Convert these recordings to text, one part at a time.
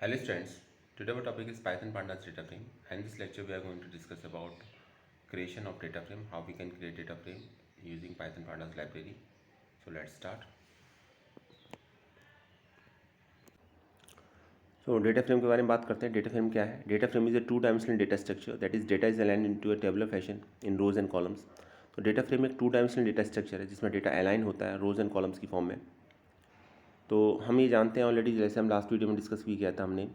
Hello students, today our topic is Python Pandas data frame, and in this lecture we are going to discuss about creation of data frame, how we can create data frame using Python Pandas library. So let's start. So data frame के बारे में बात करते हैं. Data frame क्या है? Data frame is a two-dimensional data structure, that is data is aligned into a tabular fashion in rows and columns. तो data frame एक two-dimensional data structure है जिसमें data align होता है rows and columns की form में. तो हम ये जानते हैं ऑलरेडी, जैसे हम लास्ट वीडियो में डिस्कस भी किया था हमने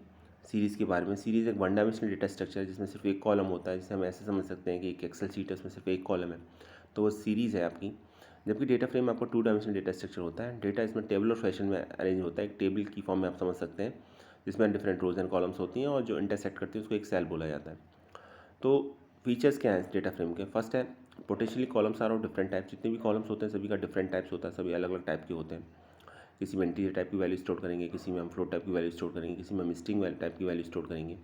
सीरीज़ के बारे में. सीरीज़ एक वन डायमेंशनल डेटा स्ट्रक्चर है जिसमें सिर्फ एक कॉलम होता है, जिसे हम ऐसे समझ सकते हैं कि एक एक्सेल शीट है उसमें सिर्फ एक कॉलम है, तो वो सीरीज़ है आपकी. जबकि डेटा फ्रेम आपको टू डायमेंशनल डेटा स्ट्रक्चर होता है. डेटा इसमें टेबलर फैशन में अरेंज होता है, एक टेबल की फॉर्म में आप समझ सकते हैं, जिसमें डिफरेंट रोज एंड कॉलम्स होती हैं और जो इंटरसेक्ट करती है उसको एक सेल बोला जाता है. तो फीचर्स क्या हैं डेटा फ्रेम के? फर्स्ट है potentially columns are of different types. जितने भी कॉलम्स होते हैं सभी का डिफरेंट टाइप्स होता है, सभी अलग अलग टाइप के होते हैं. किसी में इंटीजर टाइप की वैल्यू स्टोर करेंगे, किसी में हम फ्लोट टाइप की वैल्यू स्टोर करेंगे, किसी में हम स्ट्रिंग टाइप की वैल्यू स्टोर करेंगे.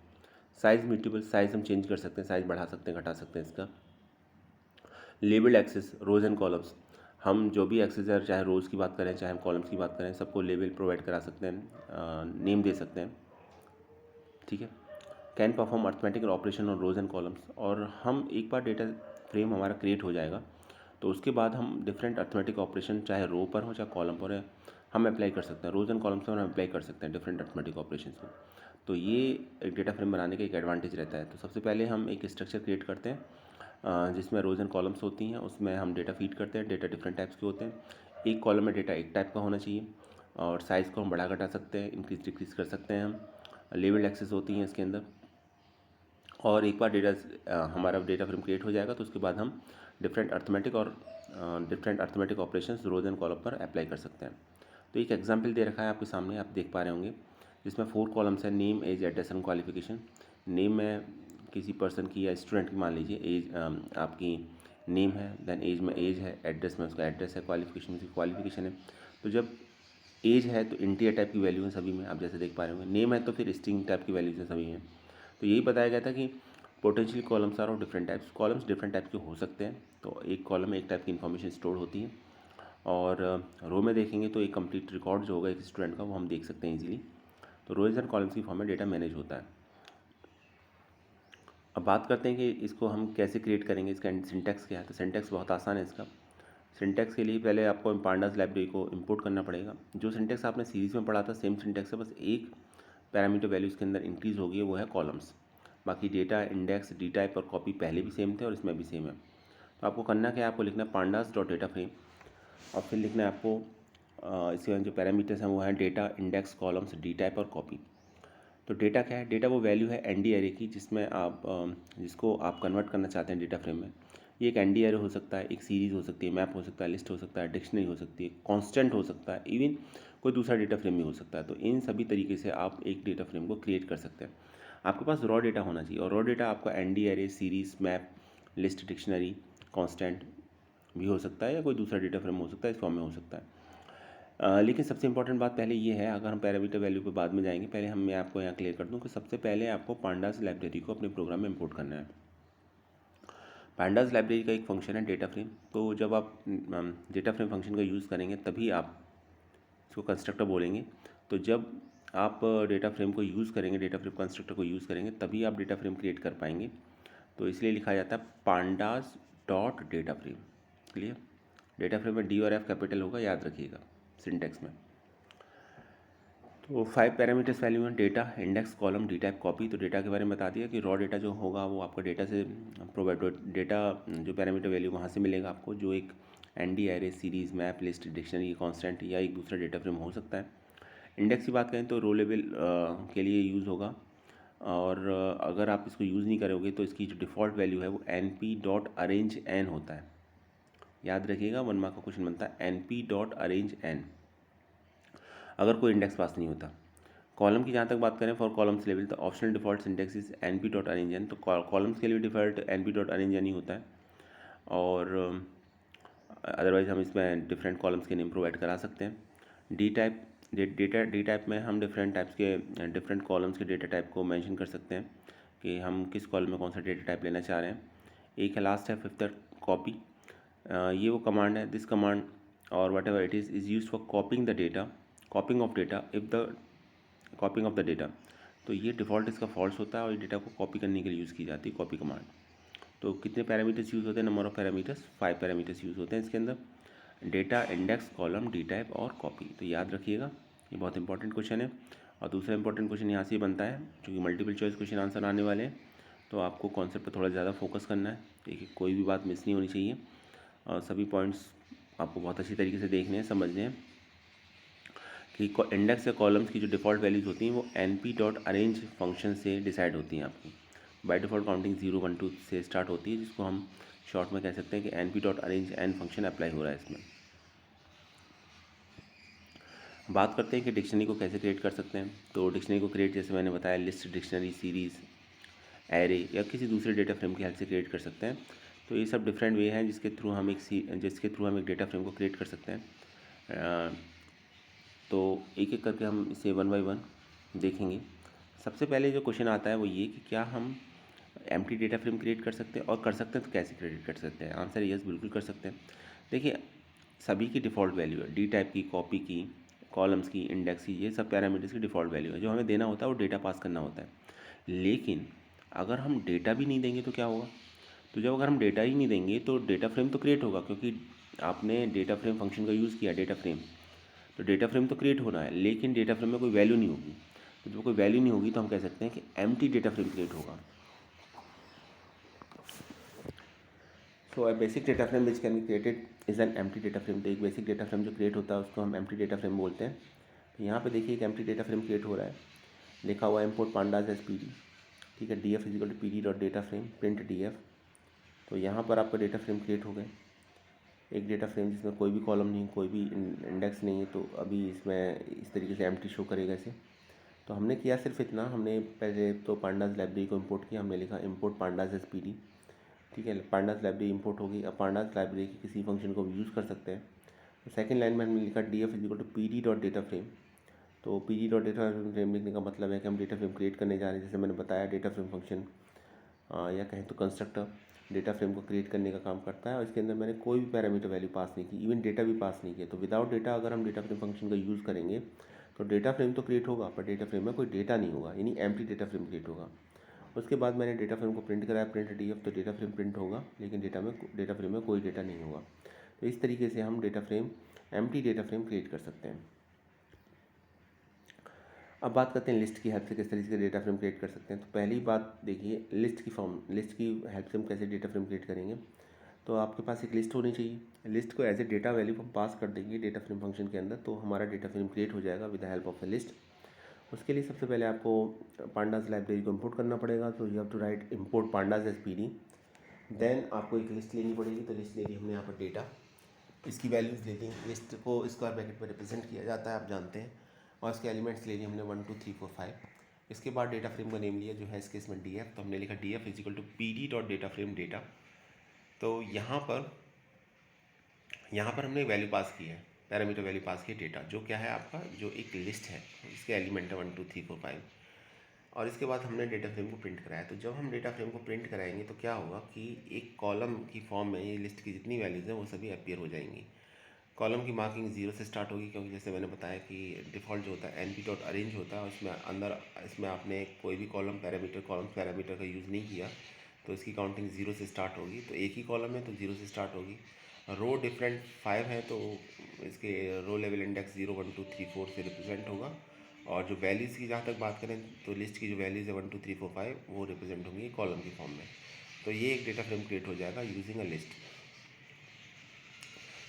साइज म्यूटेबल, साइज हम चेंज कर सकते हैं, साइज बढ़ा सकते हैं, घटा सकते हैं इसका. Labelled axes, rows and columns, हम जो भी एक्सेस है चाहे रोज़ की बात करें चाहे हम कॉलम्स की बात करें सबको लेबल प्रोवाइड करा सकते हैं, नेम दे सकते हैं. ठीक है. Can perform arithmetic operation on rows and columns. और हम एक बार डेटा फ्रेम हमारा क्रिएट हो जाएगा तो उसके बाद हम डिफरेंट अर्थमेटिक ऑपरेशन चाहे रो पर हो चाहे कॉलम पर है हम अप्लाई कर सकते हैं. रोज एंड कॉलम्स पर हम अप्लाई कर सकते हैं डिफरेंट अर्थमेटिक ऑपरेशन में. तो ये एक डेटा फ्रेम बनाने का एक एडवांटेज रहता है. तो सबसे पहले हम एक स्ट्रक्चर क्रिएट करते हैं जिसमें रोज एंड कॉलम्स होती हैं, उसमें हम डेटा फीड करते हैं. डेटा डिफरेंट टाइप्स के होते हैं. एक कॉलम में डेटा एक टाइप का होना चाहिए और साइज़ को हम बढ़ा घटा सकते हैं, इंक्रीज डिक्रीज कर सकते हैं. हम लेबल्ड एक्सेस होती हैं इसके अंदर. और एक बार डेटा हमारा डेटा फ्रेम क्रिएट हो जाएगा तो उसके बाद हम different arithmetic operations rows and column पर अप्लाई कर सकते हैं. तो एक एग्जांपल दे रखा है आपके सामने, आप देख पा रहे होंगे, जिसमें 4 कॉलम्स है. Name, age, address and qualification. Name में किसी पर्सन की या स्टूडेंट की मान लीजिए एज आपकी नेम है, देन एज में एज है, एड्रेस में उसका एड्रेस है, क्वालिफिकेशन में उसकी क्वालिफिकेशन है. तो जब एज है तो इंटीजर टाइप की वैल्यू है सभी में, आप जैसे देख पा रहे होंगे. नेम है तो फिर स्ट्रिंग टाइप की वैल्यूज है सभी में. तो यही बताया गया था कि potential columns are of different types. Columns different type के हो सकते हैं. तो एक कॉलम में एक टाइप की इन्फॉर्मेशन स्टोर होती है और रो में देखेंगे तो एक कंप्लीट रिकॉर्ड जो होगा एक स्टूडेंट का वो हम देख सकते हैं इजीली. तो रोज एंड कॉलम्स की फॉर्म में डेटा मैनेज होता है. अब बात करते हैं कि इसको हम कैसे क्रिएट करेंगे, इसका सिंटैक्स क्या है. तो सिंटैक्स बहुत आसान है इसका. सिंटैक्स के लिए पहले आपको पांडास लाइब्रेरी को इंपोर्ट करना पड़ेगा. जो सिंटैक्स आपने सीरीज़ में पढ़ा था सेम सिंटैक्स है, बस एक पैरामीटर वैल्यू इसके अंदर इंक्रीज़ हो गई है, वो है कॉलम्स. बाकी डेटा, इंडेक्स, डी टाइप और कॉपी पहले भी सेम थे और इसमें भी सेम है. तो आपको करना क्या है, आपको लिखना है पांडास डॉट डेटा फ्रेम और फिर लिखना है आपको इसके जो पैरामीटर्स हैं वो है data, index, columns, D type और कॉपी. तो डेटा क्या है? डेटा वो वैल्यू है एनडी एरे की जिसमें आप जिसको आप कन्वर्ट करना चाहते हैं डेटा फ्रेम में. ये एक एनडी एरे हो सकता है, एक सीरीज़ हो सकती है, मैप हो सकता है, लिस्ट हो सकता है, डिक्शनरी हो सकती है, कांस्टेंट हो सकता है, इवन कोई दूसरा डेटा फ्रेम भी हो सकता है. तो इन सभी तरीके से आप एक डेटा फ्रेम को क्रिएट कर सकते हैं. आपके पास रॉ डेटा होना चाहिए और रॉ डेटा आपका ND array, series, map, list, dictionary, constant भी हो सकता है या कोई दूसरा डेटा फ्रेम हो सकता है, इस फॉर्म में हो सकता है. लेकिन सबसे इंपॉर्टेंट बात पहले ये है, अगर हम पैरामीटर वैल्यू पे बाद में जाएंगे, पहले मैं आपको यहाँ क्लियर कर दूँ कि सबसे पहले आपको पांडास लाइब्रेरी को अपने प्रोग्राम में इंपोर्ट करना है. पांडास लाइब्रेरी का एक फंक्शन है डेटा फ्रेम. तो जब आप डेटा फ्रेम फंक्शन का यूज़ करेंगे तभी आप इसको कंस्ट्रक्टर बोलेंगे. तो जब आप डेटा फ्रेम को यूज़ करेंगे, डेटा फ्रेम कंस्ट्रक्टर को यूज़ करेंगे तभी आप डेटा फ्रेम क्रिएट कर पाएंगे. तो इसलिए लिखा जाता है pandas dot data frame. Clear? Data frame में डी और एफ कैपिटल होगा, याद रखिएगा सिंटैक्स में. तो 5 पैरामीटर्स वैल्यू हैं, data, index, column, D type, copy. तो डेटा के बारे में बता दिया कि रॉ डेटा जो होगा वो आपका डेटा से प्रोवाइड, डेटा जो पैरामीटर वैल्यू वहाँ से मिलेगा आपको, जो एक ND array, series, map, list, dictionary, constant या एक दूसरा डेटा फ्रेम हो सकता है. इंडेक्स की बात करें तो रो लेवल के लिए यूज़ होगा और अगर आप इसको यूज़ नहीं करोगे तो इसकी जो डिफ़ॉल्ट वैल्यू है वो N P dot arange N होता है. याद रखिएगा, 1 मार्क का क्वेश्चन बनता है N P dot arange N अगर कोई इंडेक्स पास नहीं होता. कॉलम की जहाँ तक बात करें, फॉर कॉलम्स लेवल तो optional default syntax is n P dot arange n. तो कॉलम्स के लिए default n P dot arange n ही होता है और अदरवाइज हम इसमें डिफरेंट कॉलम्स के नेम प्रोवाइड करा सकते हैं. डी टाइप, डी टाइप में हम डिफरेंट टाइप्स के डिफरेंट कॉलम्स के डेटा टाइप को मेंशन कर सकते हैं कि हम किस कॉलम में कौन सा डेटा टाइप लेना चाह रहे हैं. एक है लास्ट है फिफ्थ, कॉपी. ये वो कमांड है, दिस कमांड और what ever it is use for copying the data, copying of data if the copying of the data. तो ये डिफ़ॉल्ट इसका फॉल्स होता है और ये डेटा को कॉपी करने के लिए यूज़ की जाती है कॉपी कमांड। तो कितने पैरामीटर्स यूज़ होते हैं? Number of parameters 5 parameters use होते हैं इसके अंदर, data, index, column, D type और कॉपी। तो याद रखिएगा, ये बहुत इंपॉर्टेंट क्वेश्चन है। और दूसरा इंपॉर्टेंट क्वेश्चन यहाँ से बनता है, क्योंकि मल्टीपल चॉइस क्वेश्चन आंसर आने वाले हैं, तो आपको कॉन्सेप्ट पर थोड़ा ज़्यादा फोकस करना है। ठीक है, कोई भी बात मिस नहीं होनी चाहिए और सभी पॉइंट्स आपको बहुत अच्छी तरीके से देखने हैं, समझने हैं कि इंडेक्स या कॉलम्स की जो डिफ़ॉल्ट वैल्यूज़ होती हैं वो np.arrange फंक्शन से डिसाइड होती हैं आपकी। बाय डिफ़ॉल्ट काउंटिंग 0 1 2 से स्टार्ट होती है, जिसको हम शॉर्ट में कह सकते हैं कि np.arrange n फंक्शन अप्लाई हो रहा है इसमें। बात करते हैं कि डिक्शनरी को कैसे क्रिएट कर सकते हैं। तो डिक्शनरी को क्रिएट, जैसे मैंने बताया, लिस्ट, डिक्शनरी, सीरीज़, एरे या किसी दूसरे डेटा फ्रेम की हेल्प से क्रिएट कर सकते हैं। तो ये सब डिफरेंट वे हैं जिसके थ्रू हम एक डेटा फ्रेम को क्रिएट कर सकते हैं। तो एक एक करके हम इसे वन बाय वन देखेंगे। सबसे पहले जो क्वेश्चन आता है वो ये कि क्या हम एम्प्टी डेटा फ्रेम क्रिएट कर सकते हैं, और कर सकते हैं तो कैसे क्रिएट कर सकते हैं? आंसर यस, बिल्कुल कर सकते हैं। देखिए, सभी की डिफ़ॉल्ट वैल्यू है, डी टाइप की, कॉपी की, कॉलम्स की, इंडेक्स की, ये सब पैरामीटर्स की डिफ़ॉल्ट वैल्यू है। जो हमें देना होता है वो डेटा पास करना होता है। लेकिन अगर हम डेटा भी नहीं देंगे तो क्या होगा? तो जब अगर हम डेटा ही नहीं देंगे तो डेटा फ्रेम तो क्रिएट होगा, क्योंकि आपने डेटा फ्रेम फंक्शन का यूज़ किया, डेटा फ्रेम। तो डेटा फ्रेम तो क्रिएट होना है, लेकिन डेटा फ्रेम में कोई वैल्यू नहीं होगी। तो जब कोई वैल्यू नहीं होगी तो हम कह सकते हैं कि एम्प्टी डेटा फ्रेम क्रिएट होगा। So a basic data frame which can be created is an empty data frame. तो एक बेसिक डेटा फ्रेम जो क्रिएट होता है उसको हम एम्प्टी डेटा फ्रेम बोलते हैं। तो यहाँ पे देखिए एक एम्प्टी डेटा फ्रेम क्रिएट हो रहा है, लिखा हुआ है import pandas as P D. ठीक है, D F is equal to P D dot data frame print D F. तो यहाँ पर आपका डेटा फ्रेम क्रिएट हो गए, एक डेटा फ्रेम जिसमें कोई भी कॉलम नहीं, कोई भी इंडेक्स नहीं है। तो अभी इसमें इस तरीके से एम्प्टी शो करेगा इसे। तो हमने किया सिर्फ इतना, हमने पहले तो पांडास लाइब्रेरी को इंपोर्ट किया, हमने लिखा import pandas S P D. ठीक है, पांडास लाइब्रेरी इंपोर्ट होगी। अब पांडास लाइब्रेरी की किसी फंक्शन को भी यूज़ कर सकते हैं। तो सेकंड लाइन में हमने लिखा D F is equal to P D dot data frame. तो p D dot data frame लिखने का मतलब है कि हम डेटा फ्रेम क्रिएट करने जा रहे हैं। जैसे मैंने बताया, डेटा फ्रेम फंक्शन या कहें तो कंस्ट्रक्टर डेटा फ्रेम को क्रिएट करने का काम करता है, और इसके अंदर मैंने कोई भी पैरामीटर वैल्यू पास नहीं की, इवन डेटा भी पास नहीं किया। तो विदाउट डेटा अगर हम डेटा फ्रेम फंक्शन का यूज़ करेंगे तो डेटा फ्रेम तो क्रिएट होगा, पर डेटा फ्रेम में कोई डेटा नहीं होगा, यानी एम्प्टी डेटा फ्रेम क्रिएट होगा। उसके बाद मैंने डेटा फ्रेम को प्रिंट कराया, प्रिंट डी एफ। तो डेटा फ्रेम प्रिंट होगा, लेकिन डेटा फ्रेम में कोई डेटा नहीं होगा। तो इस तरीके से हम data frame, empty data frame create कर सकते हैं। अब बात करते हैं लिस्ट की हेल्प से किस तरीके से डेटा फ्रेम क्रिएट कर सकते हैं। तो पहली बात देखिए, लिस्ट की हेल्प से हम कैसे डेटा फ्रेम क्रिएट करेंगे। तो आपके पास एक लिस्ट होनी चाहिए। लिस्ट को एज ए डेटा वैल्यू हम पास कर देंगे डेटा फ्रेम फंक्शन के अंदर, तो हमारा डेटा फ्रेम क्रिएट हो जाएगा with the help of A list. उसके लिए सबसे पहले आपको पांडास लाइब्रेरी को इंपोर्ट करना पड़ेगा। तो you have to write import pandas as P D. Then आपको एक लिस्ट लेनी पड़ेगी। तो लिस्ट ले ली हमने यहाँ पर डेटा, इसकी वैल्यूज़ ले ली। लिस्ट को स्क्वायर ब्रैकेट में रिप्रेजेंट किया जाता है, आप जानते हैं। और इसके एलिमेंट्स ले लिए हमने 1 2 3 4 5। इसके बाद डेटा फ्रेम का नेम लिया, जो है इस केस में डी एफ। तो हमने लिखा D F is equal to P D dot data frame data. तो यहाँ पर हमने वैल्यू पास की है, पैरामीटर वैल्यू पास की है डेटा, जो क्या है आपका, जो एक लिस्ट है, इसके एलिमेंट है 1 2 3 4 5। और इसके बाद हमने डेटा फ्रेम को प्रिंट कराया। तो जब हम डेटा फ्रेम को प्रिंट कराएंगे तो क्या होगा कि एक कॉलम की फॉर्म में ये लिस्ट की जितनी वैल्यूज़ हैं वो सभी अपीयर हो जाएंगी। कॉलम की मार्किंग 0 से स्टार्ट होगी, क्योंकि जैसे मैंने बताया कि डिफ़ॉल्ट जो होता है np डॉट अरेंज होता है, उसमें अंदर इसमें आपने कोई भी कॉलम पैरामीटर का यूज़ नहीं किया, तो इसकी काउंटिंग 0 से स्टार्ट होगी। तो एक ही कॉलम है तो 0 से स्टार्ट होगी। रो डिफरेंट 5 है, तो इसके रो लेवल इंडेक्स 0 1 2 3 4 से रिप्रेजेंट होगा। और जो वैल्यूज़ की जहाँ तक बात करें, तो लिस्ट की जो वैल्यूज़ है 1 2 3 4 5 वो रिप्रेजेंट होंगी कॉलम की फॉर्म में। तो ये एक डेटा फ्रेम क्रिएट हो जाएगा यूजिंग अ लिस्ट।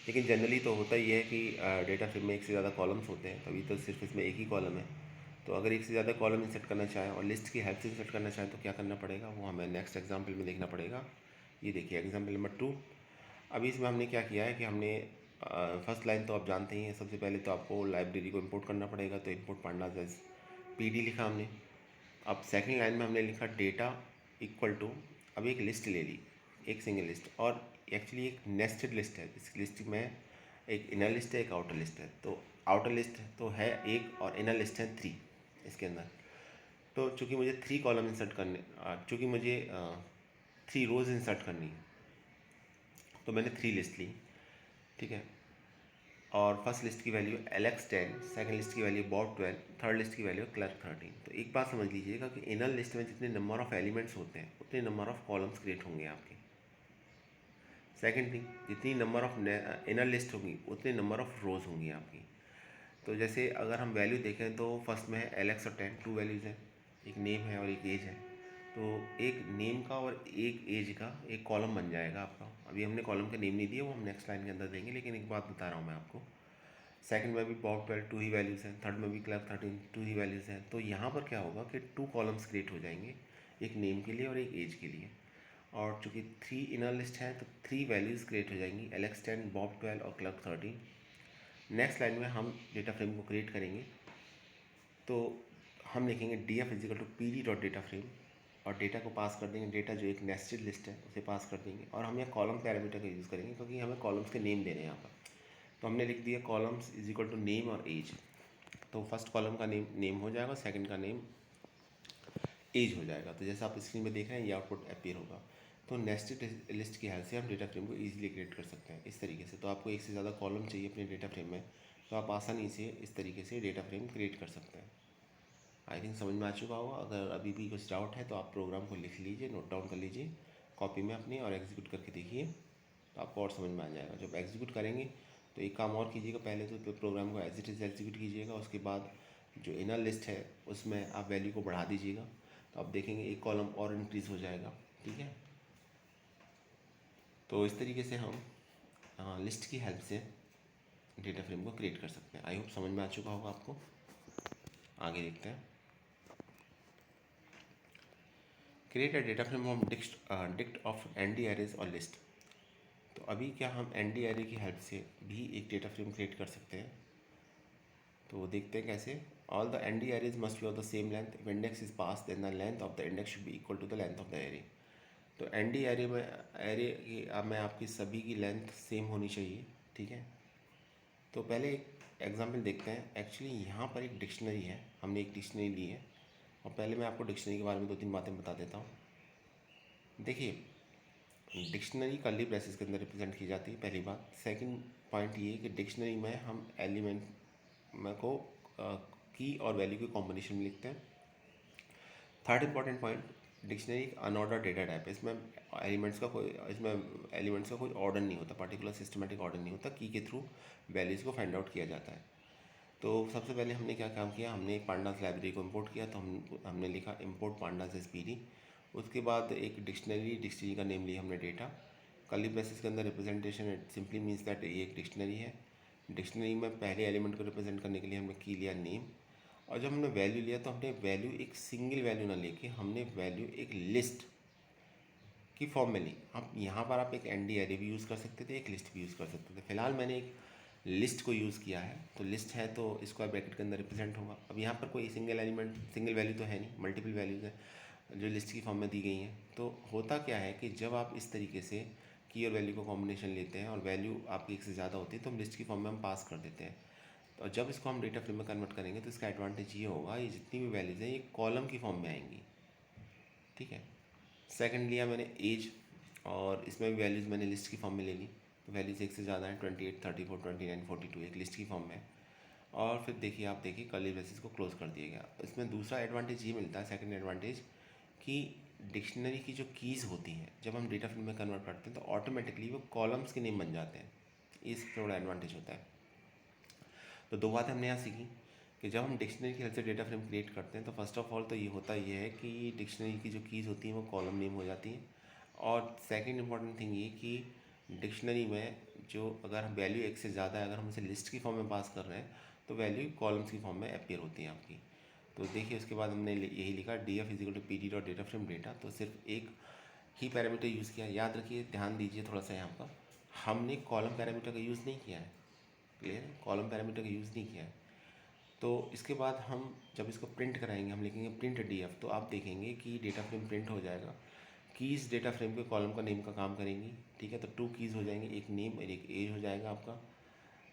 लेकिन जनरली तो होता ही है कि डेटा फ्रेम में एक से ज़्यादा कॉलम्स होते हैं, तभी तो सिर्फ इसमें एक ही कॉलम है। तो अगर एक से ज़्यादा कॉलम इंसर्ट करना चाहें और लिस्ट की हेल्प से इंसर्ट करना चाहें तो क्या करना पड़ेगा, वो हमें नेक्स्ट एग्जाम्पल में देखना पड़ेगा। ये देखिए एग्जाम्पल नंबर 2। अभी इसमें हमने क्या किया है कि हमने फर्स्ट लाइन तो आप जानते ही हैं। सबसे पहले तो आपको लाइब्रेरी को इंपोर्ट करना पड़ेगा, तो import pandas as P D लिखा हमने। अब सेकंड लाइन में हमने लिखा डेटा इक्वल टू, अब एक लिस्ट ले ली, एक सिंगल लिस्ट, और एक्चुअली एक नेस्टेड लिस्ट है। इस लिस्ट में एक इनर लिस्ट है, एक आउटर लिस्ट है। तो आउटर लिस्ट तो है एक और इनर लिस्ट है 3 इसके अंदर। तो चूँकि मुझे 3 कॉलम इंसर्ट करने, चूँकि मुझे 3 रोज़ इंसर्ट करनी, तो मैंने 3 लिस्ट ली। ठीक है, और फर्स्ट लिस्ट की वैल्यू LX10, सेकंड लिस्ट की वैल्यू Bob12, थर्ड लिस्ट की वैल्यू Clerk13। तो एक बात समझ लीजिएगा कि इनर लिस्ट में जितने नंबर ऑफ एलिमेंट्स होते हैं उतने नंबर ऑफ कॉलम्स क्रिएट होंगे आपके। सेकंड थिंग, जितनी नंबर ऑफ इनर लिस्ट होगी उतने नंबर ऑफ रोज़ होंगी आपकी। तो जैसे अगर हम वैल्यू देखें तो फर्स्ट में है LX और 10, 2 वैल्यूज़ हैं, एक नेम है और एक एज है। तो एक नेम का और एक एज का एक कॉलम बन जाएगा आपका। अभी हमने कॉलम का नेम नहीं दिया, वो हम नेक्स्ट लाइन के अंदर देंगे, लेकिन एक बात बता रहा हूँ मैं आपको। सेकंड में भी Bob12 2 ही वैल्यूज़ हैं, थर्ड में भी Clerk13 2 ही वैल्यूज़ हैं। तो यहाँ पर क्या होगा कि 2 कॉलम्स क्रिएट हो जाएंगे, एक नेम के लिए और एक एज के लिए। और चूँकि 3 इनर लिस्ट है तो 3 वैल्यूज़ क्रिएट हो जाएंगी, LX10, Bob12 और Clerk13। नेक्स्ट लाइन में हम डेटा फ्रेम को क्रिएट करेंगे तो हम लिखेंगे df is equal to pd dot data frame और डेटा को पास कर देंगे, डेटा जो एक नेस्टेड लिस्ट है उसे पास कर देंगे। और हम यहाँ कॉलम पैरामीटर का यूज़ करेंगे क्योंकि हमें कॉलम्स के नेम देने हैं यहाँ पर। तो हमने लिख दिया columns is equal to name और एज। तो फर्स्ट कॉलम का नेम हो जाएगा, सेकंड का नेम एज हो जाएगा। तो जैसा आप स्क्रीन में देख रहे हैं ये आउटपुट अपीयर होगा। तो नेस्टेड लिस्ट की हेल्प से हम डेटा फ्रेम को ईजिली क्रिएट कर सकते हैं इस तरीके से। तो आपको एक से ज़्यादा कॉलम चाहिए अपने डेटा फ्रेम में, तो आप आसानी से इस तरीके से डेटा फ्रेम क्रिएट कर सकते हैं। आई थिंक समझ में आ चुका होगा। अगर अभी भी कुछ डाउट है तो आप प्रोग्राम को लिख लीजिए, नोट डाउन कर लीजिए कॉपी में अपनी और एग्जीक्यूट करके देखिए, तो आपको और समझ में आ जाएगा। जब एग्जीक्यूट करेंगे तो एक काम और कीजिएगा, पहले तो प्रोग्राम को एज इट इज़ एग्जीक्यूट कीजिएगा, उसके बाद जो इनर लिस्ट है उसमें आप वैल्यू को बढ़ा दीजिएगा, तो आप देखेंगे एक कॉलम और इंक्रीज़ हो जाएगा। ठीक है, तो इस तरीके से हम लिस्ट की हेल्प से डेटा फ्रेम को क्रिएट कर सकते हैं। आई होप समझ में आ चुका होगा आपको। आगे देखते हैं। Create a data frame from dict of ND arrays और लिस्ट। तो अभी क्या हम ND एरे की हेल्प से भी एक डेटा फ्रेम क्रिएट कर सकते हैं, तो देखते हैं कैसे। All the ND arrays must be of the same length. If index is pass then the length of the index should be equal to the length of the array. तो ND array में आपकी सभी की length same होनी चाहिए। ठीक है, तो पहले एक एग्जांपल देखते हैं। एक्चुअली यहाँ पर एक डिक्शनरी है, हमने एक डिक्शनरी ली है, और पहले मैं आपको डिक्शनरी के बारे में 2-3 बातें बता देता हूँ। देखिए, डिक्शनरी कर्ली ब्रेसेस के अंदर रिप्रेजेंट की जाती है, पहली बात। सेकंड पॉइंट ये कि डिक्शनरी में हम एलिमेंट में को की और वैल्यू के कॉम्बिनेशन में लिखते हैं। थर्ड इंपॉर्टेंट पॉइंट, डिक्शनरी एक अनऑर्डर डेटा टाइप है। इसमें एलिमेंट्स का कोई ऑर्डर नहीं होता, पर्टिकुलर सिस्टमेटिक ऑर्डर नहीं होता, की के थ्रू वैल्यूज़ को फाइंड आउट किया जाता है। तो सबसे पहले हमने क्या काम किया, हमने एक पांडास लाइब्रेरी को इंपोर्ट किया। तो हमने लिखा इंपोर्ट पांडास एसपीडी। उसके बाद एक डिक्शनरी का नेम लिया हमने डेटा। कर्ली ब्रेसेस के अंदर representation it simply means that ये एक डिक्शनरी है। डिक्शनरी में पहले एलिमेंट को रिप्रेजेंट करने के लिए हमने की लिया नेम, और जब हमने वैल्यू लिया तो हमने वैल्यू एक सिंगल वैल्यू ना लेके हमने वैल्यू एक लिस्ट की फॉर्म में ली। अब यहाँ पर आप एक ND एरे भी यूज़ कर सकते थे, एक लिस्ट भी यूज़ कर सकते थे। फिलहाल मैंने एक लिस्ट को यूज़ किया है, तो लिस्ट है तो स्क्वायर ब्रैकेट के अंदर रिप्रेजेंट होगा। अब यहाँ पर कोई सिंगल वैल्यू तो है नहीं, मल्टीपल वैल्यूज़ हैं जो लिस्ट की फॉर्म में दी गई हैं। तो होता क्या है कि जब आप इस तरीके से की और वैल्यू को कॉम्बिनेशन लेते हैं और वैल्यू आपकी एक से ज़्यादा होती है तो हम लिस्ट की फॉर्म में हम पास कर देते हैं। और जब इसको हम डेटा फ्रेम में कन्वर्ट करेंगे तो इसका एडवांटेज ये होगा, ये जितनी भी वैल्यूज़ हैं ये कॉलम की फॉर्म में आएंगी। ठीक है, सेकंड लिया मैंने एज, और इसमें भी वैल्यूज़ मैंने लिस्ट की फॉर्म में ले ली। तो वैल्यूज़ एक से ज़्यादा हैं, 28, 34, 29, 42 एक लिस्ट की फॉर्म में। और फिर देखिए, आप देखिए कर्ली ब्रेसेस को क्लोज कर दिया गया। इसमें दूसरा एडवांटेज ये मिलता है, सेकंड एडवांटेज, कि डिक्शनरी की जो कीज़ होती हैं जब हम डेटा फ्रेम में कन्वर्ट करते हैं तो ऑटोमेटिकली वो कॉलम्स के नेम बन जाते हैं। इससे बड़ा एडवांटेज होता है। तो दो बातें हमने यहाँ सीखी कि जब हम डिक्शनरी की हेल्प से डेटा फ्रेम क्रिएट करते हैं तो फर्स्ट ऑफ ऑल तो ये है कि डिक्शनरी की जो कीज़ होती हैं वो कॉलम नेम हो जाती हैं। और सेकंड इंपॉर्टेंट थिंग ये कि डिक्शनरी में जो अगर वैल्यू एक से ज़्यादा है, अगर हम इसे लिस्ट की फॉर्म में पास कर रहे हैं तो वैल्यू कॉलम्स की फॉर्म में अपीयर होती हैं आपकी। तो देखिए, उसके बाद हमने यही लिखा DF is equal to PD dot data frame data. तो सिर्फ एक ही पैरामीटर यूज़ किया। याद रखिए, ध्यान दीजिए थोड़ा सा यहाँ पर, हमने कॉलम पैरामीटर का यूज़ नहीं किया है। क्लियर है, कॉलम पैरामीटर का यूज़ नहीं किया है। तो इसके बाद हम जब इसको प्रिंट कराएंगे हम लिखेंगे प्रिंट DF। तो आप देखेंगे कि डेटा फ्रेम प्रिंट हो जाएगा। कीज़ डेटा फ्रेम के कॉलम का नेम का काम करेंगी। ठीक है, तो 2 कीज़ हो जाएंगे, एक नेम और एक एज हो जाएगा आपका।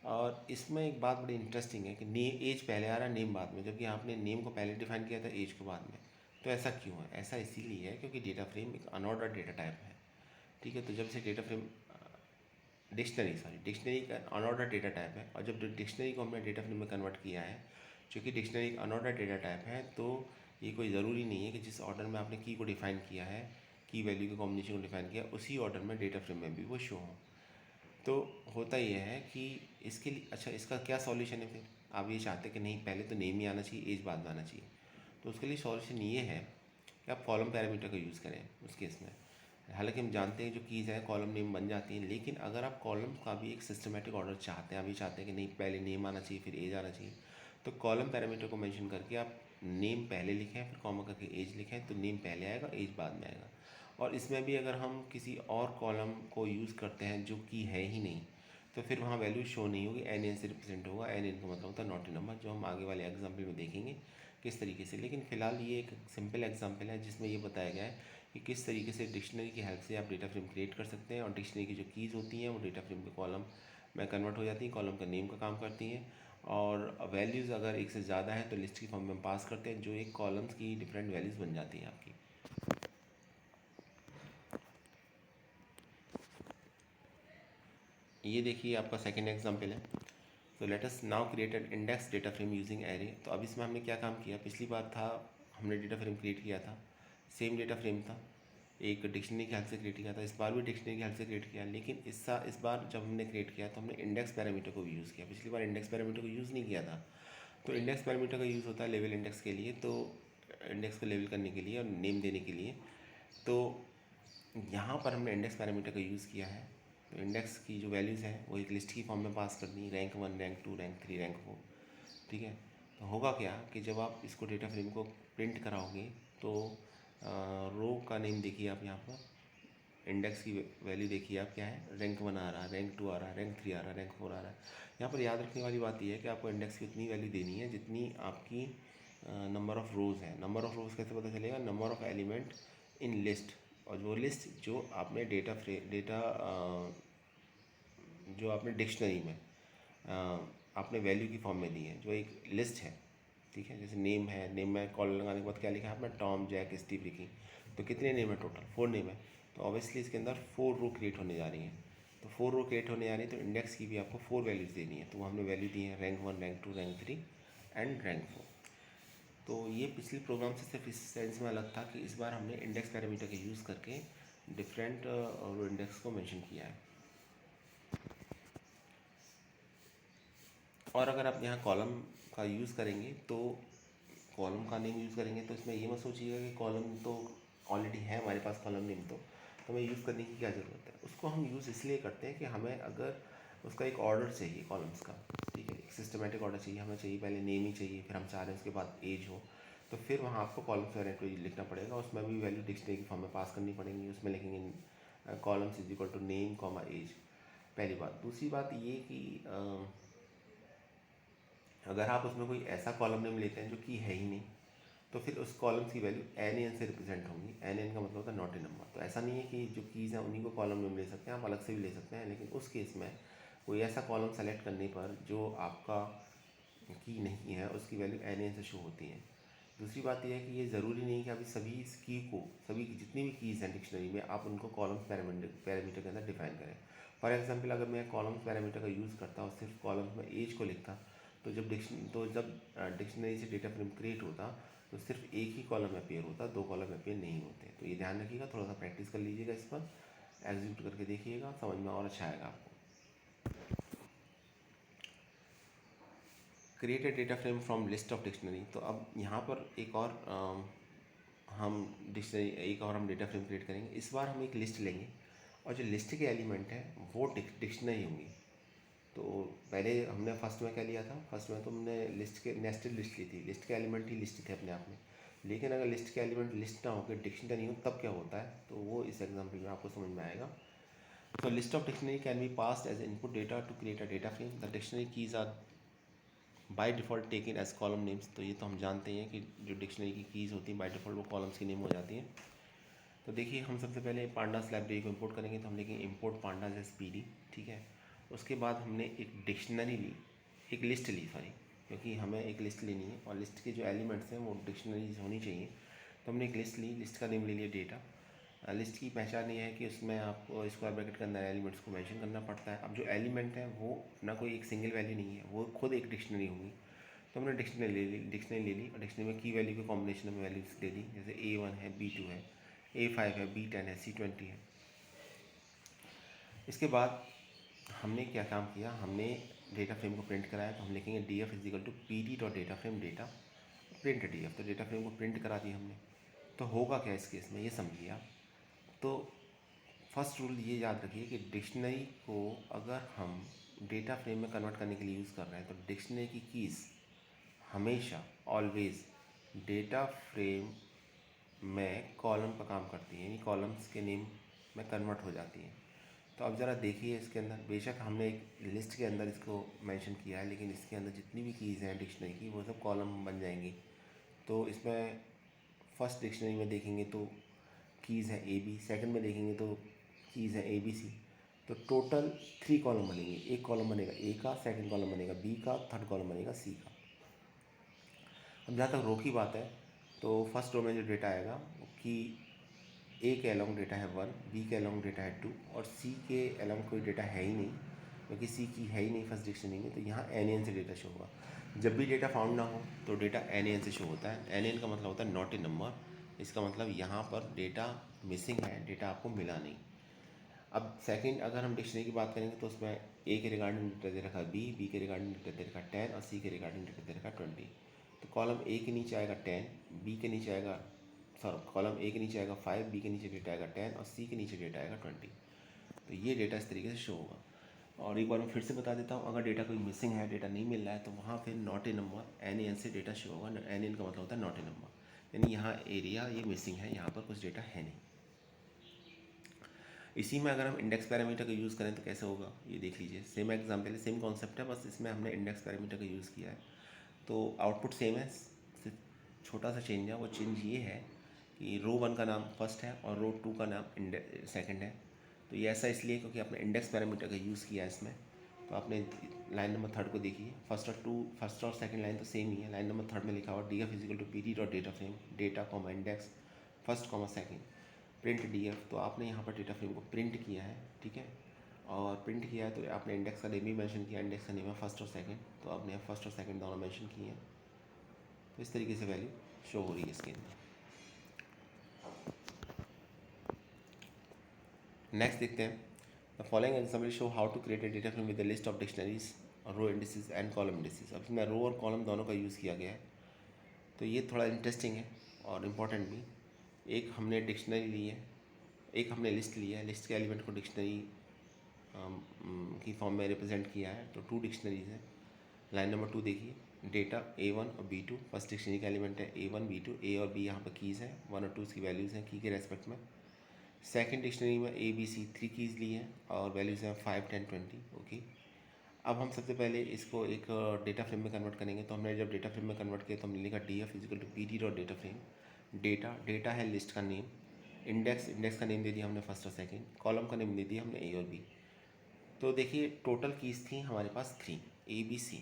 और इसमें एक बात बड़ी इंटरेस्टिंग है कि एज पहले आ रहा है, नेम बाद में, जबकि आपने नेम को पहले डिफाइन किया था, एज को बाद में। तो ऐसा क्यों है? ऐसा इसीलिए है क्योंकि डेटा फ्रेम एक अनऑर्डर डेटा टाइप है। ठीक है, तो जब से डेटा फ्रेम डिक्शनरी का अनऑर्डर डेटा टाइप है, और जब डिक्शनरी को हमने डेटा फ्रेम में कन्वर्ट किया है, चूँकि डिक्शनरी एक अनऑर्डर डेटा टाइप है, तो ये कोई ज़रूरी नहीं है कि जिस ऑर्डर में आपने की को डिफ़ाइन किया है, की वैल्यू के कॉम्बिनेशन को डिफ़ाइन किया, उसी ऑर्डर में डेटा फ्रेम में भी वो शो हो। तो होता यह है कि इसके लिए अच्छा, इसका क्या सॉल्यूशन है फिर? आप ये चाहते हैं कि नहीं पहले तो नेम ही आना चाहिए, एज बाद में आना चाहिए, तो उसके लिए सॉल्यूशन ये है कि आप कॉलम पैरामीटर का यूज़ करें उस केस में। हालांकि हम जानते हैं जो कीज़ हैं कॉलम नेम बन जाती हैं, लेकिन अगर आप कॉलम का भी एक सिस्टमेटिक ऑर्डर चाहते हैं, आप ये चाहते हैं कि नहीं पहले नेम आना चाहिए फिर एज आना चाहिए, तो कॉलम पैरामीटर को मेंशन करके आप नेम पहले लिखें फिर कॉमा करके एज लिखें, तो नेम पहले आएगा एज बाद में आएगा। और इसमें भी अगर हम किसी और कॉलम को यूज़ करते हैं जो कि है ही नहीं, तो फिर वहाँ वैल्यू शो नहीं होगी, एन एन से रिप्रेजेंट होगा। एन एन का मतलब होता है नॉट ए नंबर, जो हम आगे वाले एग्जाम्पल में देखेंगे किस तरीके से। लेकिन फ़िलहाल ये एक सिंपल एग्जाम्पल है जिसमें ये बताया गया है कि किस तरीके से डिक्शनरी की हेल्प से आप डेटा फ्रेम क्रिएट कर सकते हैं, और डिक्शनरी की जो कीज़ होती हैं वो डेटा फ्रेम के कॉलम में कन्वर्ट हो जाती हैं, कॉलम का नेम का काम करती हैं, और वैल्यूज़ अगर एक से ज़्यादा है तो लिस्ट की फॉर्म में पास करते हैं, जो एक कॉलम्स की डिफरेंट वैल्यूज़ बन जाती हैं आपकी। ये देखिए आपका सेकेंड एग्जाम्पल है। तो let us now create an index data frame using array. तो अब इसमें हमने क्या काम किया, पिछली बार था हमने डेटा फ्रेम क्रिएट किया था, सेम डेटा फ्रेम था, एक डिक्शनरी के हेल्प से क्रिएट किया था, इस बार भी डिक्शनरी के हेल्प से क्रिएट किया, लेकिन इस बार जब हमने क्रिएट किया तो हमने इंडेक्स पैरामीटर को भी यूज़ किया। पिछली बार इंडेक्स पैरामीटर को यूज़ नहीं किया था। तो इंडेक्स पैरामीटर का यूज़ होता है लेवल इंडेक्स के लिए, तो इंडेक्स को लेवल करने के लिए और नेम देने के लिए। तो यहाँ पर हमने इंडेक्स पैरामीटर का यूज़ किया है। तो इंडेक्स की जो वैल्यूज़ हैं वो एक लिस्ट की फॉर्म में पास करनी, रैंक 1, रैंक 2, रैंक 3, रैंक 4। ठीक है। तो होगा क्या कि जब आप इसको डेटा फ्रेम को प्रिंट कराओगे तो रो का नेम देखिए आप यहाँ पर, इंडेक्स की वैल्यू देखिए आप क्या है, रैंक 1 आ रहा है, रैंक 2 आ रहा है, रैंक 3 आ रहा है, रैंक 4 आ रहा है। यहाँ पर याद रखने वाली बात यह है कि आपको इंडेक्स की उतनी वैल्यू देनी है जितनी आपकी नंबर ऑफ़ रोज़ है। नंबर ऑफ़ रोज़ कैसे पता चलेगा, number of element in list, और वो लिस्ट जो आपने जो आपने डिक्शनरी में आपने वैल्यू की फॉर्म में दी है, जो एक लिस्ट है। ठीक है, जैसे नेम है, नेम में कॉल लगाने के बाद क्या लिखा है आपने, टॉम, जैक, स्टीव लिखी। तो कितने नेम है टोटल, 4 नेम है। तो ऑब्वियसली इसके अंदर 4 रो क्रिएट होने जा रही हैं। तो 4 रो क्रिएट होने जा रही है, तो इंडेक्स की भी आपको 4 वैल्यूज़ देनी है। तो वो हमने वैल्यू दी है rank 1, rank 2, rank 3 and rank 4। तो ये पिछले प्रोग्राम से सिर्फ इस सेंस में अलग था कि इस बार हमने इंडेक्स पैरामीटर का यूज़ करके डिफरेंट रो इंडेक्स को मेंशन किया है। और अगर आप यहाँ कॉलम का यूज़ करेंगे तो कॉलम का नेम यूज़ करेंगे, तो इसमें ये मत सोचिएगा कि कॉलम तो ऑलरेडी है हमारे पास कॉलम नेम, तो हमें यूज़ करने की क्या ज़रूरत है। उसको हम यूज़ इसलिए करते हैं कि हमें अगर उसका एक ऑर्डर चाहिए कॉलम्स का, ठीक है, एक सिस्टमेटिक ऑर्डर चाहिए, हमें चाहिए पहले नेम ही चाहिए, फिर हम चाह रहे हैं उसके बाद एज हो, तो फिर वहाँ आपको कॉलम्स वेरिएबल लिखना पड़ेगा, उसमें भी वैल्यू डिक्शनरी की फॉर्म में पास करनी पड़ेंगी। उसमें लिखेंगे columns is equal to name comma age, पहली बात। दूसरी बात ये कि अगर आप उसमें कोई ऐसा कॉलम नेम लेते हैं जो कि है ही नहीं, तो फिर उस कॉलम्स की वैल्यू एन एन से रिप्रेजेंट होंगी। एन एन का मतलब होता है नॉट ए नंबर। तो ऐसा नहीं है कि जो कीज़ हैं उन्हीं को कॉलम नेम ले सकते हैं, आप अलग से भी ले सकते हैं, लेकिन उस केस में कोई ऐसा कॉलम सेलेक्ट करने पर जो आपका की नहीं है उसकी वैल्यू एन एन से शो होती है। दूसरी बात यह है कि ये ज़रूरी नहीं कि अभी सभी इस की को, सभी जितनी भी कीज़ हैं डिक्शनरी में, आप उनको कॉलम्स पैरामीटर के अंदर डिफाइन करें। फॉर एग्जांपल अगर मैं कॉलम्स पैरामीटर का यूज़ करता और सिर्फ कॉलम्स में एज को लिखता, तो जब डिक्शनरी से डेटा फ्रेम क्रिएट होता तो सिर्फ एक ही कॉलम अपीयर होता, 2 कॉलम अपीयर नहीं होते। तो ये ध्यान रखिएगा, थोड़ा सा प्रैक्टिस कर लीजिएगा, इस पर एग्जीक्यूट करके देखिएगा, समझ में और अच्छा आएगा आपको। Create a data frame from list of dictionary. तो अब यहाँ पर एक और हम डेटा फ्रेम क्रिएट करेंगे। इस बार हम एक लिस्ट लेंगे और जो लिस्ट के एलिमेंट हैं वो डिक्शनरी होंगी। तो पहले हमने फर्स्ट में क्या लिया था, फर्स्ट में तो हमने लिस्ट के नेस्टेड लिस्ट ली थी, लिस्ट के एलिमेंट ही लिस्ट थे अपने आप में। लेकिन अगर लिस्ट के एलिमेंट लिस्ट ना होकर डिक्शनरी हो तब क्या होता है, तो वो इस एग्जाम्पल में आपको समझ में आएगा। तो list of dictionary can be passed as input data to create a data frame. The dictionary keys are by default taken as column names. तो ये तो हम जानते हैं कि जो डिक्शनरी की कीज़ होती हैं बाय डिफ़ॉल्ट वो कॉलम्स की नेम हो जाती हैं। तो देखिए हम सबसे पहले पांडास लाइब्रेरी को इंपोर्ट करेंगे, तो हम लिखेंगे import pandas S P D. ठीक है, उसके बाद हमने एक डिक्शनरी ली, एक लिस्ट ली, सॉरी, क्योंकि हमें एक लिस्ट लेनी है और लिस्ट के जो एलिमेंट्स हैं वो डिक्शनरीज होनी चाहिए। तो हमने एक लिस्ट ली, लिस्ट का नेम ले लिया डेटा। लिस्ट की पहचान ये है कि उसमें आपको स्क्वायर ब्रैकेट के अंदर एलिमेंट्स को मेंशन करना पड़ता है। अब जो एलिमेंट है वो ना कोई एक सिंगल वैल्यू नहीं है, वो खुद एक डिक्शनरी होगी। तो हमने डिक्शनरी ले ली और डिक्शनरी में की वैल्यू के कॉम्बिनेशन में वैल्यूज दे दी, जैसे A1 है, B2 है, A5 है, B10 है, C20 है। इसके बाद हमने क्या काम किया, हमने डेटा फ्रेम को प्रिंट कराया। तो हम लिखेंगे df is equal to pd.dataFrame data print df। तो डेटा फ्रेम को प्रिंट करा दिया हमने। तो होगा क्या इस केस में, ये समझिए आप। तो फर्स्ट रूल ये याद रखिए कि डिक्शनरी को अगर हम डेटा फ्रेम में कन्वर्ट करने के लिए यूज़ कर रहे हैं तो डिक्शनरी की कीज़ हमेशा ऑलवेज डेटा फ्रेम में कॉलम का काम करती हैं, यानी कॉलम्स के नेम में कन्वर्ट हो जाती हैं। तो अब ज़रा देखिए इसके अंदर, बेशक हमने एक लिस्ट के अंदर इसको मेंशन किया है, लेकिन इसके अंदर जितनी भी कीज़ हैं डिक्शनरी की वो सब कॉलम बन जाएंगी। तो इसमें फर्स्ट डिक्शनरी में देखेंगे तो कीज़ है AB, सेकंड में देखेंगे तो कीज़ है ABC। तो टोटल 3 कॉलम बनेंगे। एक कॉलम बनेगा A का, सेकंड कॉलम बनेगा B का, थर्ड कॉलम बनेगा C का। अब जहाँ तक रो की बात है, तो फर्स्ट रो में जो डेटा आएगा वो कि A के अलॉन्ग डेटा है 1, B के अलॉन्ग डेटा है 2 और C के अलॉन्ग कोई डेटा है ही नहीं, क्योंकि C की है ही नहीं फर्स्ट डिक्शनरी में। तो यहाँ NaN से डेटा शो होगा। जब भी डेटा फाउंड ना हो तो डेटा NaN से शो होता है। NaN का मतलब होता है नॉट ए नंबर। इसका मतलब यहाँ पर डेटा मिसिंग है, डेटा आपको मिला नहीं। अब सेकंड अगर हम डिक्शनरी की बात करेंगे तो उसमें A के रिगार्डिंग डेटा दे रखा है B के रिगार्डिंग डेटा दे रखा है 10 और C के रिगार्डिंग डेटा दे रखा है 20। तो कॉलम A के नीचे आएगा 10, B के नीचे आएगा, कॉलम A के नीचे आएगा 5, B के नीचे डेटा आएगा 10 और C के नीचे डेटा आएगा 20। तो ये डेटा इस तरीके से शो होगा। और एक बार मैं फिर से बता देता हूँ, अगर डेटा कोई मिसिंग है, डेटा नहीं मिल रहा है, तो वहाँ फिर नॉट ए नंबर NaN से डेटा शो होगा। NaN का मतलब होता है नॉट ए नंबर, यानी यहाँ एरिया ये मिसिंग है, यहाँ पर कुछ डेटा है नहीं। इसी में अगर हम इंडेक्स पैरामीटर का यूज़ करें तो कैसे होगा ये देख लीजिए। सेम एग्जांपल है, सेम कॉन्सेप्ट है, बस इसमें हमने इंडेक्स पैरामीटर का यूज़ किया है। तो आउटपुट सेम है, सिर्फ छोटा सा चेंज है। वो चेंज ये है कि रो 1 का नाम फर्स्ट है और रो 2 का नाम सेकंड है। तो ये ऐसा इसलिए क्योंकि आपने इंडेक्स पैरामीटर का यूज़ किया है इसमें। तो आपने लाइन नंबर 3 को देखिए, फर्स्ट और सेकंड लाइन तो सेम ही है। लाइन नंबर 3 में लिखा हुआ df is equal to pd.dataFrame data comma index first comma second print df। तो आपने यहाँ पर डेटा फ्रेम को प्रिंट किया है, ठीक है। और प्रिंट किया है तो आपने इंडेक्स का नेम भी मेंशन किया, इंडेक्स का नेम है फर्स्ट और सेकंड। तो आपने फर्स्ट और सेकंड दोनों मेंशन किए हैं। तो इस तरीके से वैल्यू शो हो रही है इसके अंदर। नेक्स्ट देखते हैं, the following example show how to create a data frame with the list of dictionaries और row indices and column indices. अब इसमें रो और कॉलम दोनों का यूज़ किया गया है, तो ये थोड़ा इंटरेस्टिंग है और इम्पॉर्टेंट भी। एक हमने डिक्शनरी ली है, एक हमने लिस्ट लिया है, लिस्ट के एलिमेंट को डिक्शनरी की फॉर्म में रिप्रेजेंट किया है। तो 2 डिक्शनरीज हैं। लाइन नंबर 2 देखिए, डेटा A1 और B2 फर्स्ट डिक्शनरी का एलिमेंट है A1 B2, A और B यहाँ पर कीज़ हैं, 1 और 2 उसकी वैल्यूज़ हैं की के रेस्पेक्ट में। सेकंड डिक्शनरी में ABC 3 कीज़ ली हैं और वैल्यूज़ हैं 5 10 20। ओके, अब हम सबसे पहले इसको एक डेटा फ्रेम में कन्वर्ट करेंगे। तो हमने जब डेटा फ्रेम में कन्वर्ट किया तो हमने लिखा df is equal to pd.dataFrame data है लिस्ट का नेम, इंडेक्स का नेम दे दिया हमने फर्स्ट और सेकंड, कॉलम का नेम दे दिया हमने A और B। तो देखिए टोटल कीज़ थी हमारे पास 3 ABC,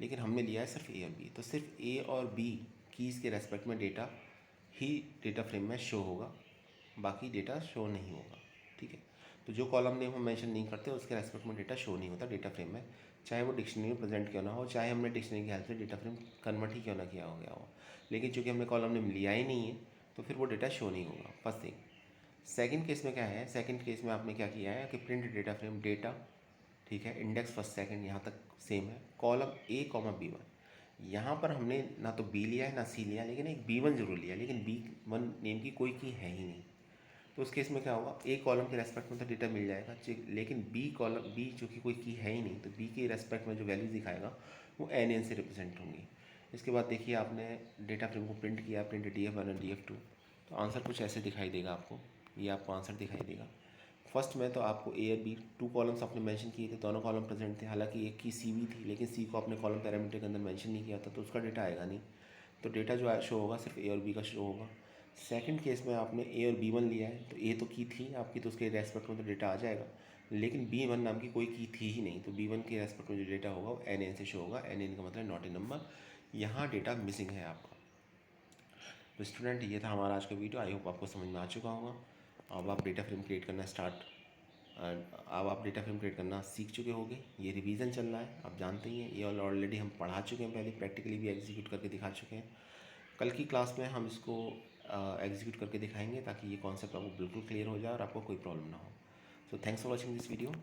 लेकिन हमने लिया है सिर्फ A और B। तो सिर्फ A और B कीज़ के रेस्पेक्ट में डेटा ही डेटा फ्रेम में शो होगा, बाकी डेटा शो नहीं होगा, ठीक है। तो जो कॉलम नेम हम मेंशन नहीं करते उसके रेस्पेक्ट में डेटा शो नहीं होता डेटा फ्रेम में, चाहे वो डिक्शनरी में प्रेजेंट क्यों ना हो, चाहे हमने डिक्शनरी की हेल्प से डेटा फ्रेम कन्वर्ट ही क्यों ना किया हो गया हो। लेकिन चूंकि हमने कॉलम नेम लिया ही नहीं है तो फिर वो डेटा शो नहीं होगा, फर्स्ट थिंग। सेकंड केस में क्या है, सेकंड केस में आपने क्या किया है कि प्रिंट डेटा फ्रेम डेटा, ठीक है, इंडेक्स फर्स्ट सेकंड यहाँ तक सेम है, कॉलम A कॉमा B1। यहाँ पर हमने ना तो B लिया है ना C लिया, लेकिन एक B1 जरूर लिया, लेकिन B1 नेम की कोई की है ही नहीं। तो उस केस में क्या होगा, A कॉलम के रेस्पेक्ट में तो डेटा मिल जाएगा, लेकिन B जो कि कोई की है ही नहीं, तो B के रेस्पेक्ट में जो वैल्यू दिखाएगा वो NaN से रिप्रेजेंट होंगी। इसके बाद देखिए आपने डेटा फ्रेम को प्रिंट किया, प्रिंट df1 और df2। तो आंसर कुछ ऐसे दिखाई देगा आपको, ये आपको आंसर दिखाई देगा। फर्स्ट में तो आपको A और B 2 कॉलम्स आपने मेंशन किए थे, दोनों कॉलम प्रेजेंट थे। हालांकि एक की C भी थी, लेकिन C को आपने कॉलम पैरामीटर के अंदर मेंशन नहीं किया था, तो उसका डेटा आएगा नहीं। तो डेटा जो शो होगा सिर्फ A और B का शो होगा। सेकंड केस में आपने A और B1 लिया है, तो A तो की थी आपकी, तो उसके रेस्पेक्ट में तो डेटा आ जाएगा, लेकिन B1 नाम की कोई की थी ही नहीं, तो B1 के रेस्पेक्ट में जो डेटा होगा वो NaN से शो होगा। NaN का मतलब नॉट ए नंबर, यहाँ डेटा मिसिंग है आपका। तो स्टूडेंट ये था हमारा आज का वीडियो, आई होप आपको समझ में आ चुका होगा। अब आप डेटा फ्रेम क्रिएट करना अब आप डेटा फ्रेम क्रिएट करना सीख चुके होंगे। ये रिवीजन चल रहा है, आप जानते ही हैं, ये ऑलरेडी हम पढ़ा चुके हैं, पहले प्रैक्टिकली भी एग्जीक्यूट करके दिखा चुके हैं। कल की क्लास में हम इसको एग्जीक्यूट करके दिखाएंगे ताकि ये कॉन्सेप्ट आपको बिल्कुल क्लियर हो जाए और आपको कोई प्रॉब्लम ना हो। So thanks for watching this video.